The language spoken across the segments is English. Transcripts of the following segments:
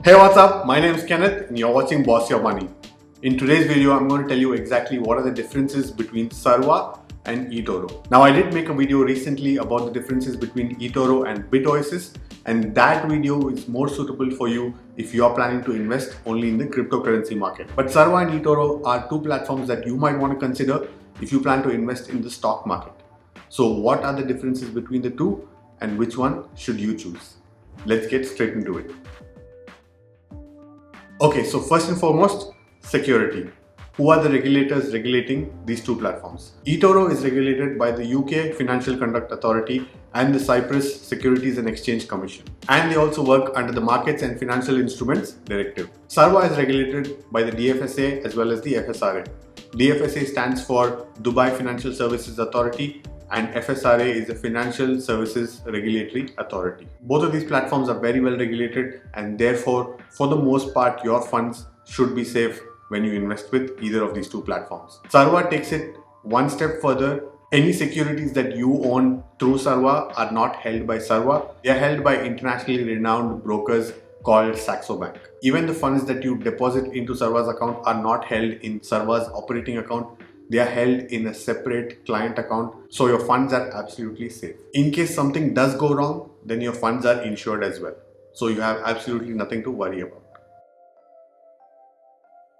Hey, what's up? My name is Kenneth and you're watching Boss Your Money. In today's video, I'm going to tell you exactly what are the differences between Sarwa and eToro. Now, I did make a video recently about the differences between eToro and BitOasis, and that video is more suitable for you if you are planning to invest only in the cryptocurrency market. But Sarwa and eToro are two platforms that you might want to consider if you plan to invest in the stock market. So what are the differences between the two and which one should you choose? Let's get straight into it. Okay, so first and foremost, security. Who are the regulators regulating these two platforms? eToro is regulated by the UK Financial Conduct Authority and the Cyprus Securities and Exchange Commission. And they also work under the Markets and Financial Instruments Directive. Sarwa is regulated by the DFSA as well as the FSRA. DFSA stands for Dubai Financial Services Authority and FSRA is the Financial Services Regulatory Authority. Both of these platforms are very well regulated and therefore, for the most part, your funds should be safe when you invest with either of these two platforms. Sarwa takes it one step further. Any securities that you own through Sarwa are not held by Sarwa. They are held by internationally renowned brokers called Saxo Bank. Even the funds that you deposit into Sarwa's account are not held in Sarwa's operating account. They are held in a separate client account, so your funds are absolutely safe. In case something does go wrong, then your funds are insured as well. So you have absolutely nothing to worry about.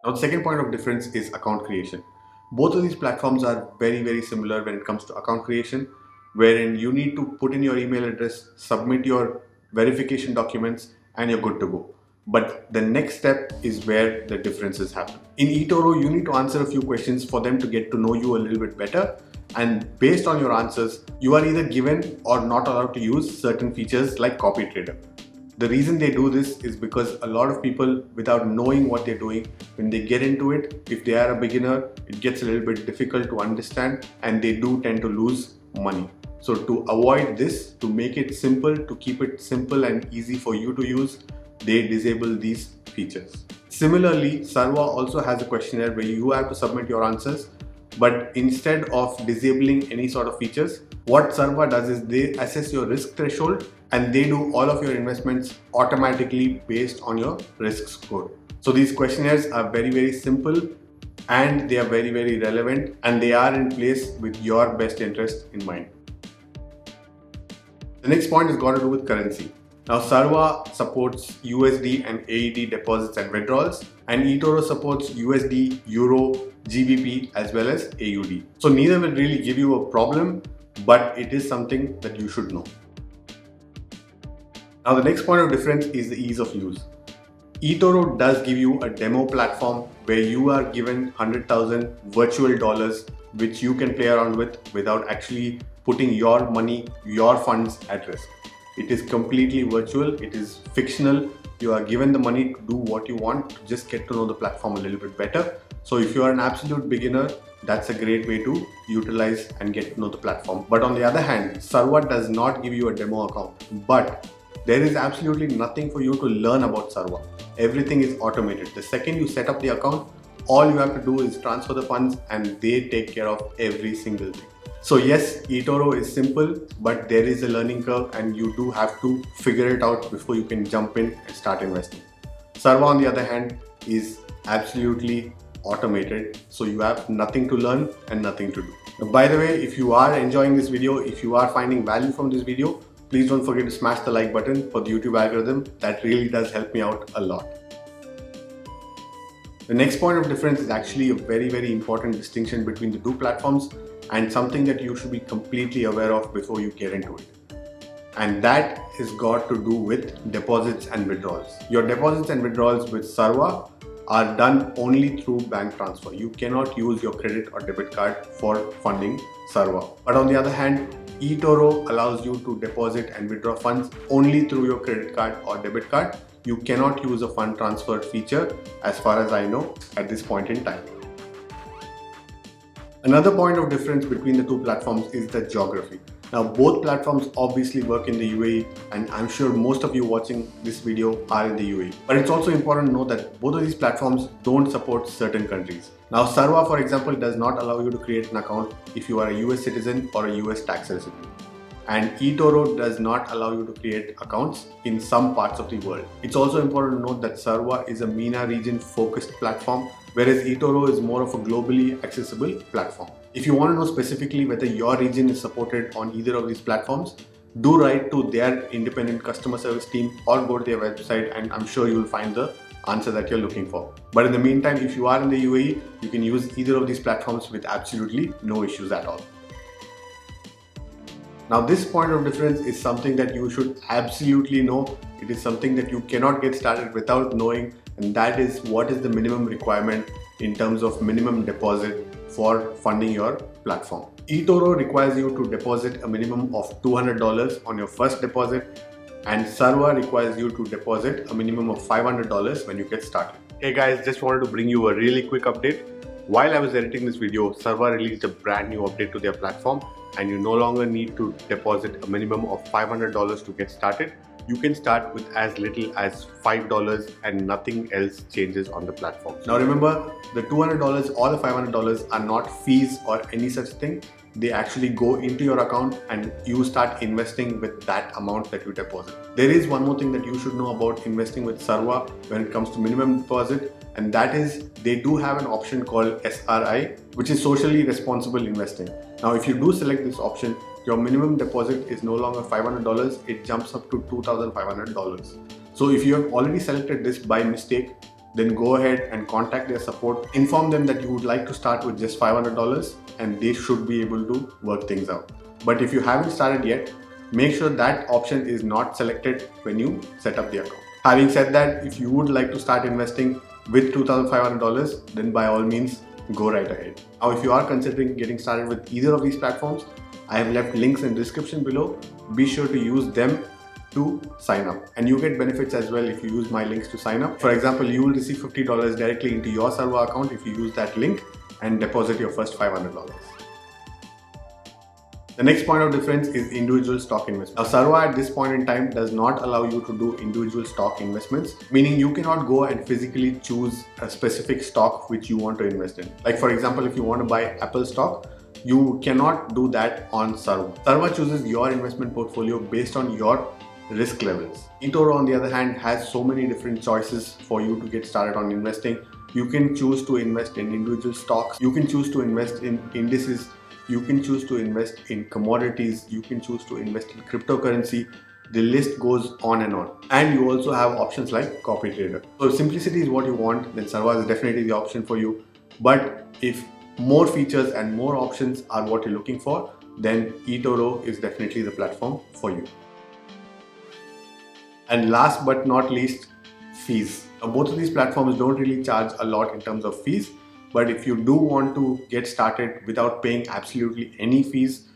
Now, the second point of difference is account creation. Both of these platforms are very similar when it comes to account creation, wherein you need to put in your email address, submit your verification documents, and you're good to go. But the next step is where the differences happen. In eToro, you need to answer a few questions for them to get to know you a little bit better. And based on your answers, you are either given or not allowed to use certain features like copy trader. The reason they do this is because a lot of people, without knowing what they're doing, when they get into it, if they are a beginner, it gets a little bit difficult to understand and they do tend to lose money. So to avoid this, to make it simple, to keep it simple and easy for you to use, they disable these features. Similarly, Sarwa also has a questionnaire where you have to submit your answers, but instead of disabling any sort of features, what Sarwa does is they assess your risk threshold and they do all of your investments automatically based on your risk score. So these questionnaires are very simple and they are very relevant and they are in place with your best interest in mind. The next point has got to do with currency. Now, Sarwa supports USD and AED deposits and withdrawals, and eToro supports USD, Euro, GBP as well as AUD. So neither will really give you a problem, but it is something that you should know. Now, the next point of difference is the ease of use. eToro does give you a demo platform where you are given 100,000 virtual dollars which you can play around with without actually putting your money, your funds at risk. It is completely virtual, it is fictional. You are given the money to do what you want, to just get to know the platform a little bit better. So if you are an absolute beginner, that's a great way to utilize and get to know the platform. But on the other hand, Sarwa does not give you a demo account, but there is absolutely nothing for you to learn about Sarwa. Everything is automated. The second you set up the account, all you have to do is transfer the funds and they take care of every single thing. So yes, eToro is simple, but there is a learning curve and you do have to figure it out before you can jump in and start investing. Sarwa on the other hand is absolutely automated, so you have nothing to learn and nothing to do. Now, by the way, if you are enjoying this video, if you are finding value from this video, please don't forget to smash the like button for the YouTube algorithm. That really does help me out a lot. The next point of difference is actually a very important distinction between the two platforms and something that you should be completely aware of before you get into it. And that has got to do with deposits and withdrawals. Your deposits and withdrawals with Sarwa are done only through bank transfer. You cannot use your credit or debit card for funding Sarwa. But on the other hand, eToro allows you to deposit and withdraw funds only through your credit card or debit card. You cannot use a fund transfer feature as far as I know at this point in time. Another point of difference between the two platforms is the geography. Now, both platforms obviously work in the UAE, and I'm sure most of you watching this video are in the UAE. But it's also important to know that both of these platforms don't support certain countries. Now, Sarwa, for example, does not allow you to create an account if you are a US citizen or a US tax resident. and eToro does not allow you to create accounts in some parts of the world. It's also important to note that Sarwa is a MENA region focused platform, whereas eToro is more of a globally accessible platform. If you want to know specifically whether your region is supported on either of these platforms, do write to their independent customer service team or go to their website, and I'm sure you'll find the answer that you're looking for. But in the meantime, if you are in the UAE, you can use either of these platforms with absolutely no issues at all. Now, this point of difference is something that you should absolutely know. It is something that you cannot get started without knowing, and that is what is the minimum requirement in terms of minimum deposit for funding your platform. eToro requires you to deposit a minimum of $200 on your first deposit, and Sarwa requires you to deposit a minimum of $500 when you get started. Hey guys, just wanted to bring you a really quick update. While I was editing this video, Sarwa released a brand new update to their platform, and you no longer need to deposit a minimum of $500 to get started. You can start with as little as $5 and nothing else changes on the platform. Now remember, the $200 or the $500 are not fees or any such thing. They actually go into your account and you start investing with that amount that you deposit. There is one more thing that you should know about investing with Sarwa when it comes to minimum deposit, and that is they do have an option called SRI, which is socially responsible investing. Now if you do select this option, your minimum deposit is no longer $500, it jumps up to $2,500. So if you have already selected this by mistake, then go ahead and contact their support. Inform them that you would like to start with just $500 and they should be able to work things out. But if you haven't started yet, make sure that option is not selected when you set up the account. Having said that, if you would like to start investing with $2,500, then by all means, go right ahead. Now, if you are considering getting started with either of these platforms, I have left links in the description below. Be sure to use them to sign up, and you get benefits as well if you use my links to sign up. For example, you will receive $50 directly into your Sarwa account if you use that link and deposit your first $500. The next point of difference is individual stock investment. Now, Sarwa at this point in time does not allow you to do individual stock investments, meaning you cannot go and physically choose a specific stock which you want to invest in. Like for example, if you want to buy Apple stock, you cannot do that on Sarwa. Sarwa chooses your investment portfolio based on your risk levels. eToro, on the other hand, has so many different choices for you to get started on investing. You can choose to invest in individual stocks, you can choose to invest in indices, you can choose to invest in commodities, you can choose to invest in cryptocurrency. The list goes on and on. And you also have options like copy trader. So if simplicity is what you want, then Sarwa is definitely the option for you. But if more features and more options are what you're looking for, then eToro is definitely the platform for you. And last but not least, fees. Now, both of these platforms don't really charge a lot in terms of fees, but if you do want to get started without paying absolutely any fees,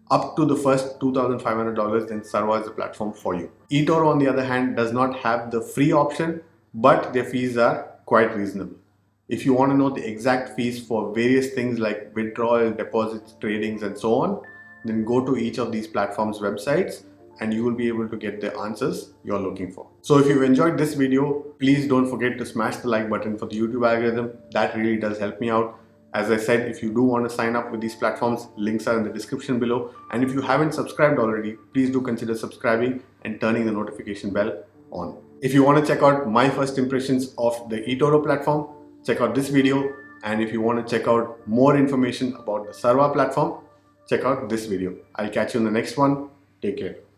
up to the first $2,500, then Sarwa is the platform for you. eToro, on the other hand, does not have the free option, but their fees are quite reasonable. If you want to know the exact fees for various things like withdrawal, deposits, tradings, and so on, then go to each of these platforms' websites and you will be able to get the answers you're looking for. So if you've enjoyed this video, please don't forget to smash the like button for the YouTube algorithm. That really does help me out. As I said, if you do want to sign up with these platforms, links are in the description below. And if you haven't subscribed already, please do consider subscribing and turning the notification bell on. If you want to check out my first impressions of the eToro platform, check out this video. And if you want to check out more information about the Sarwa platform, check out this video. I'll catch you in the next one. Take care.